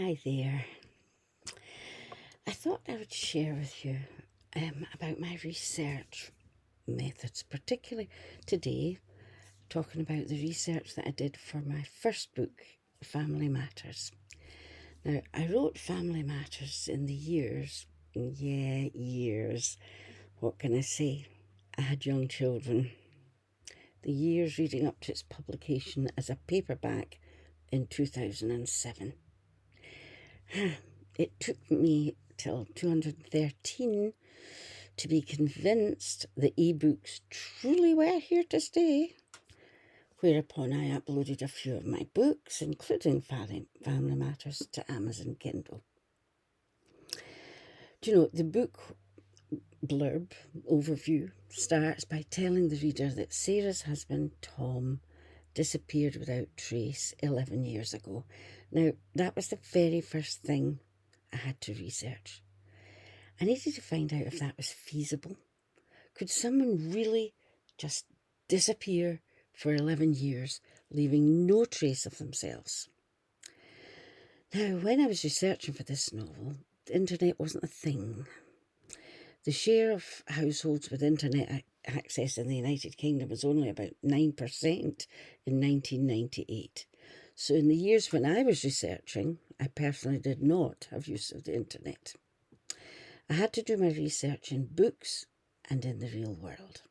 Hi there. I thought I would share with you about my research methods, particularly today, talking about the research that I did for my first book, Family Matters. Now, I wrote Family Matters in the years, what can I say? I had young children. The years leading up to its publication as a paperback in 2007. It took me till 213 to be convinced the ebooks truly were here to stay, whereupon I uploaded a few of my books, including Family Matters, to Amazon Kindle. Do you know, the book blurb overview starts by telling the reader that Sarah's husband, Tom, disappeared without trace 11 years ago. Now, that was the very first thing I had to research. I needed to find out if that was feasible. Could someone really just disappear for 11 years, leaving no trace of themselves? Now, when I was researching for this novel, the internet wasn't a thing. The share of households with internet access in the United Kingdom was only about 9% in 1998. So in the years when I was researching, I personally did not have use of the internet. I had to do my research in books and in the real world.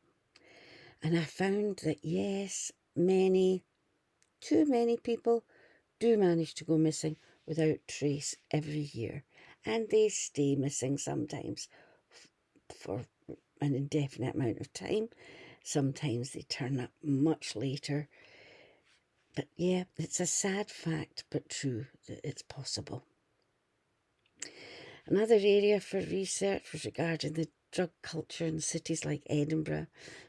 And I found that yes, too many people do manage to go missing without trace every year. And they stay missing sometimes for an indefinite amount of time. Sometimes they turn up much later. But yeah, it's a sad fact, but true, that it's possible. Another area for research was regarding the drug culture in cities like Edinburgh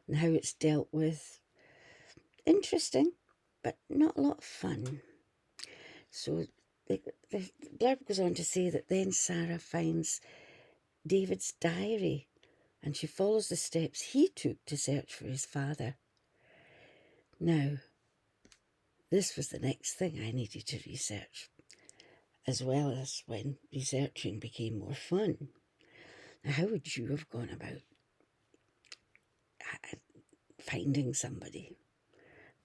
and how it's dealt with. Interesting, but not a lot of fun. So the blurb goes on to say that then Sarah finds David's diary and she follows the steps he took to search for his father. Now, this was the next thing I needed to research, as well as when researching became more fun. Now, how would you have gone about finding somebody?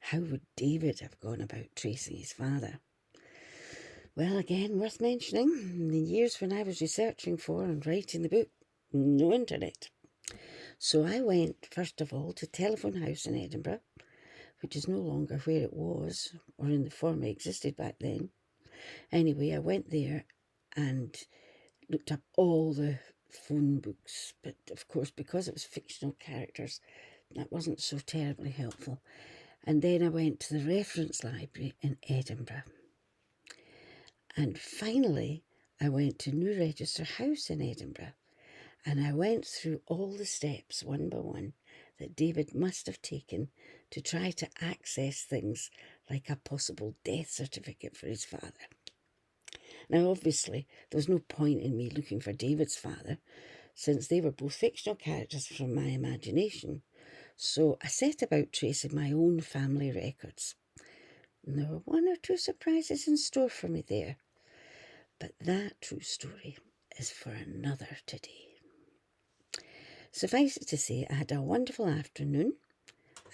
How would David have gone about tracing his father? Well, again, worth mentioning, in the years when I was researching for and writing the book, no internet. So I went, first of all, to Telephone House in Edinburgh, which is no longer where it was, or in the form it existed back then. Anyway, I went there and looked up all the phone books, but of course, because it was fictional characters, that wasn't so terribly helpful. And then I went to the reference library in Edinburgh. And finally, I went to New Register House in Edinburgh, and I went through all the steps one by one that David must have taken to try to access things like a possible death certificate for his father. Now, obviously, there was no point in me looking for David's father, since they were both fictional characters from my imagination. So I set about tracing my own family records. And there were one or two surprises in store for me there. But that true story is for another today. Suffice it to say, I had a wonderful afternoon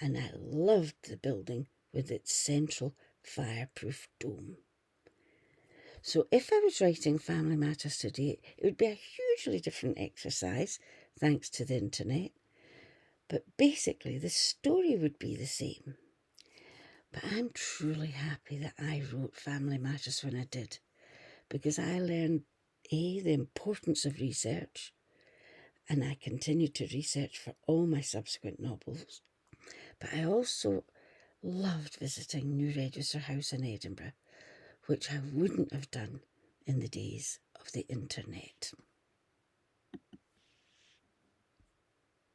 and I loved the building with its central fireproof dome. So if I was writing Family Matters today, it would be a hugely different exercise, thanks to the internet. But basically, the story would be the same. But I'm truly happy that I wrote Family Matters when I did, because I learned, the importance of research, and I continued to research for all my subsequent novels. But I also loved visiting New Register House in Edinburgh, which I wouldn't have done in the days of the internet.